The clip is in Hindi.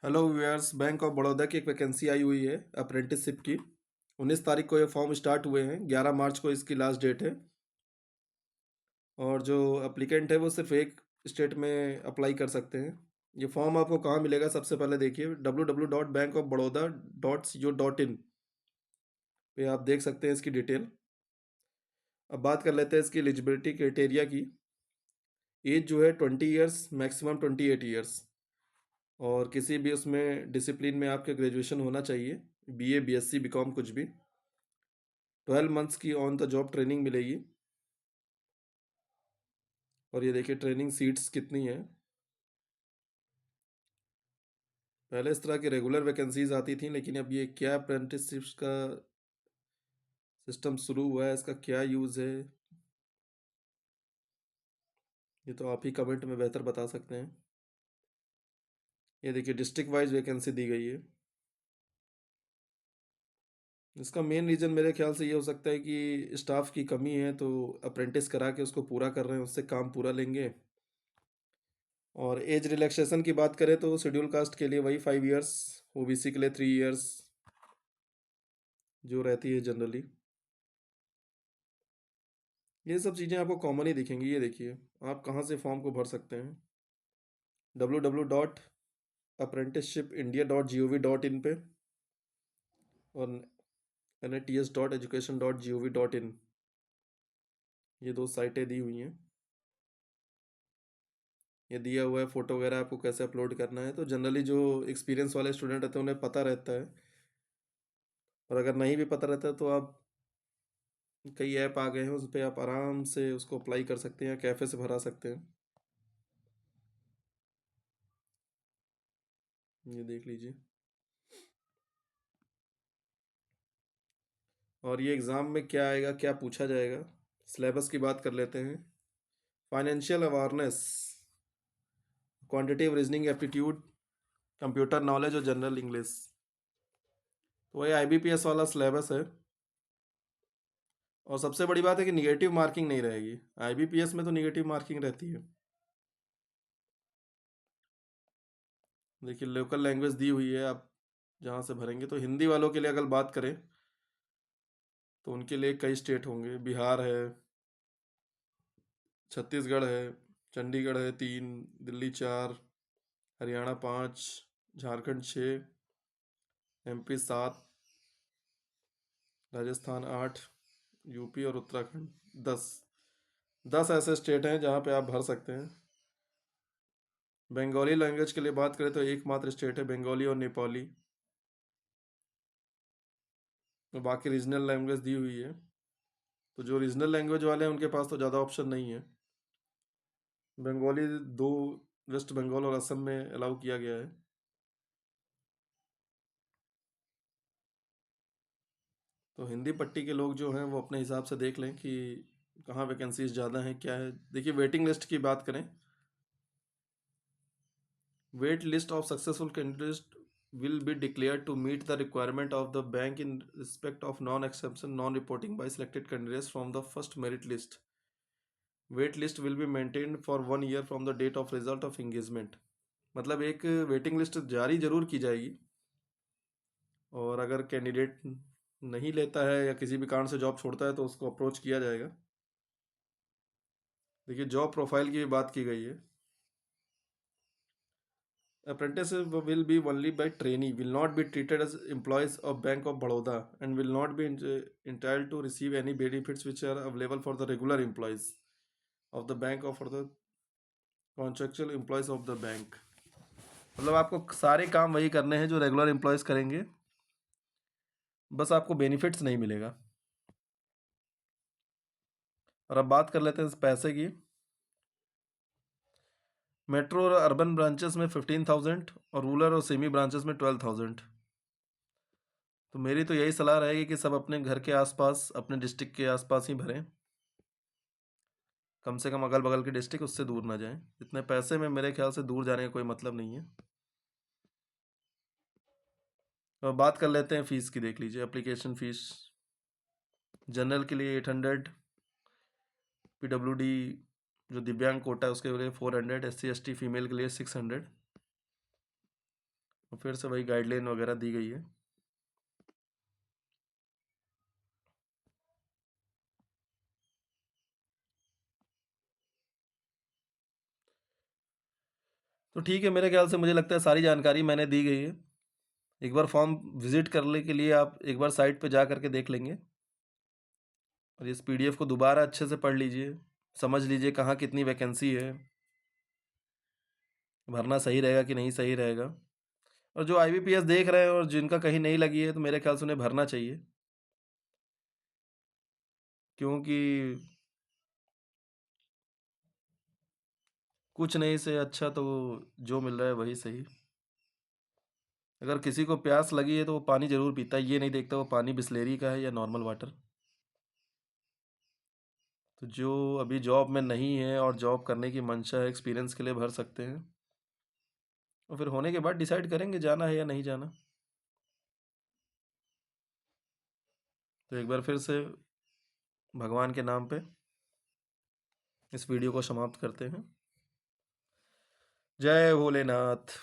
Hello viewers, bank of Baroda की एक वैकेंसी आई हुई है अप्रेंटिसशिप की। 19 तारीख को ये फॉर्म स्टार्ट हुए हैं, 11 मार्च को इसकी लास्ट डेट है। और जो अप्लीकेंट है वो सिर्फ एक स्टेट में अप्लाई कर सकते हैं। ये फॉर्म आपको कहाँ मिलेगा? सबसे पहले देखिए www.bankofbaroda.co.in पे आप देख सकते हैं इसकी डिटेल। अब बात कर लेते हैं इसकी एलिजिबिलिटी क्राइटेरिया की। एज जो है 20 ईयर्स, मैक्सिमम 28 ईयर्स। और किसी भी उसमें डिसिप्लिन में आपके ग्रेजुएशन होना चाहिए, बीए, बीएससी, बीकॉम कुछ भी। 12 मंथ्स की ऑन द जॉब ट्रेनिंग मिलेगी। और ये देखिए ट्रेनिंग सीट्स कितनी है। पहले इस तरह की रेगुलर वैकेंसीज आती थी, लेकिन अब ये क्या अप्रेंटिसशिप्स का सिस्टम शुरू हुआ है, इसका क्या यूज़ है, ये तो आप ही कमेंट में बेहतर बता सकते हैं। ये देखिए डिस्ट्रिक्ट वाइज वैकेंसी दी गई है। इसका मेन रीज़न मेरे ख्याल से ये हो सकता है कि स्टाफ की कमी है, तो अप्रेंटिस करा के उसको पूरा कर रहे हैं, उससे काम पूरा लेंगे। और एज रिलैक्सेशन की बात करें तो शेड्यूल कास्ट के लिए वही 5 ईयर्स, ओबीसी के लिए 3 ईयर्स जो रहती है जनरली। ये सब चीज़ें आपको कॉमन ही दिखेंगी। ये देखिए आप कहाँ से फॉर्म को भर सकते हैं। www.apprenticeshipindia.gov.in पे और nats.education.gov.in, ये दो साइटें दी हुई हैं। ये दिया हुआ है फ़ोटो वगैरह आपको कैसे अपलोड करना है, तो जनरली जो एक्सपीरियंस वाले स्टूडेंट रहते हैं उन्हें पता रहता है। और अगर नहीं भी पता रहता है तो आप, कई ऐप आ गए हैं उस पर आप आराम से उसको अप्लाई कर सकते हैं या कैफ़े से भरा सकते हैं। ये देख लीजिए। और ये एग्ज़ाम में क्या आएगा, क्या पूछा जाएगा, सिलेबस की बात कर लेते हैं। Financial awareness, quantitative reasoning aptitude, computer knowledge और जनरल इंग्लिश। तो ये आईबीपीएस वाला सिलेबस है। और सबसे बड़ी बात है कि निगेटिव मार्किंग नहीं रहेगी। आईबीपीएस में तो निगेटिव मार्किंग रहती है। देखिए लोकल लैंग्वेज दी हुई है, आप जहाँ से भरेंगे। तो हिंदी वालों के लिए अगर बात करें तो उनके लिए कई स्टेट होंगे। बिहार है, छत्तीसगढ़ है, चंडीगढ़ है 3, दिल्ली 4, हरियाणा 5, झारखंड 6, एमपी 7, राजस्थान 8, यूपी और उत्तराखंड 10। 10 ऐसे स्टेट हैं जहाँ पे आप भर सकते हैं। बंगाली लैंग्वेज के लिए बात करें तो एकमात्र स्टेट है बंगाली और नेपाली। तो बाकी रीजनल लैंग्वेज दी हुई है। तो जो रीजनल लैंग्वेज वाले हैं उनके पास तो ज़्यादा ऑप्शन नहीं है। बंगाली दो, वेस्ट बंगाल और असम में अलाउ किया गया है। तो हिंदी पट्टी के लोग जो हैं वो अपने हिसाब से देख लें कि कहाँ वैकेंसीज ज़्यादा हैं, क्या है। देखिए वेटिंग लिस्ट की बात करें, wait list of successful candidate will be declared to meet the requirement of the bank in respect of non-exception non-reporting by selected candidates from the first merit list. Wait list will be maintained for 1 year from the date of result of engagement. मतलब एक वेटिंग लिस्ट जारी जरूर की जाएगी। और अगर कैंडिडेट नहीं लेता है या किसी भी कारण से जॉब छोड़ता है तो उसको अप्रोच किया जाएगा। देखिए जॉब प्रोफाइल की बात की गई है। Apprentices will be only by trainee, will not be treated as employees of Bank of Baroda and will not be entitled to receive any benefits which are available for the regular employees of the bank or for the contractual employees of the bank. मतलब आपको सारे काम वही करने हैं जो रेगुलर एम्प्लॉयज़ करेंगे, बस आपको बेनिफिट्स नहीं मिलेगा। और अब बात कर लेते हैं इस पैसे की। मेट्रो और अर्बन ब्रांचेस में 15,000 और रूरल और सेमी ब्रांचेस में 12,000। तो मेरी तो यही सलाह रहेगी कि सब अपने घर के आसपास, अपने डिस्ट्रिक्ट के आसपास ही भरें। कम से कम अगल बगल के डिस्ट्रिक्ट, उससे दूर ना जाएं। इतने पैसे में मेरे ख्याल से दूर जाने का कोई मतलब नहीं है। और बात कर लेते हैं फ़ीस की। देख लीजिए एप्लीकेशन फ़ीस। जनरल के लिए 800, पीडब्ल्यूडी जो दिव्यांग कोटा है उसके लिए 400, SC ST फीमेल के लिए 600। और फिर से वही गाइडलाइन वगैरह दी गई है। तो ठीक है, मेरे ख्याल से मुझे लगता है सारी जानकारी मैंने दी गई है। एक बार फॉर्म विजिट करने के लिए आप एक बार साइट पे जा करके देख लेंगे, और इस पीडीएफ को दोबारा अच्छे से पढ़ लीजिए, समझ लीजिए कहाँ कितनी वैकेंसी है, भरना सही रहेगा कि नहीं सही रहेगा। और जो आईबीपीएस देख रहे हैं और जिनका कहीं नहीं लगी है, तो मेरे ख्याल से उन्हें भरना चाहिए, क्योंकि कुछ नहीं से अच्छा तो जो मिल रहा है वही सही। अगर किसी को प्यास लगी है तो वो पानी जरूर पीता है, ये नहीं देखता वो पानी बिस्लेरी का है या नॉर्मल वाटर। तो जो अभी जॉब में नहीं है और जॉब करने की मंशा है, एक्सपीरियंस के लिए भर सकते हैं, और फिर होने के बाद डिसाइड करेंगे जाना है या नहीं जाना। तो एक बार फिर से भगवान के नाम पे इस वीडियो को समाप्त करते हैं। जय भोलेनाथ।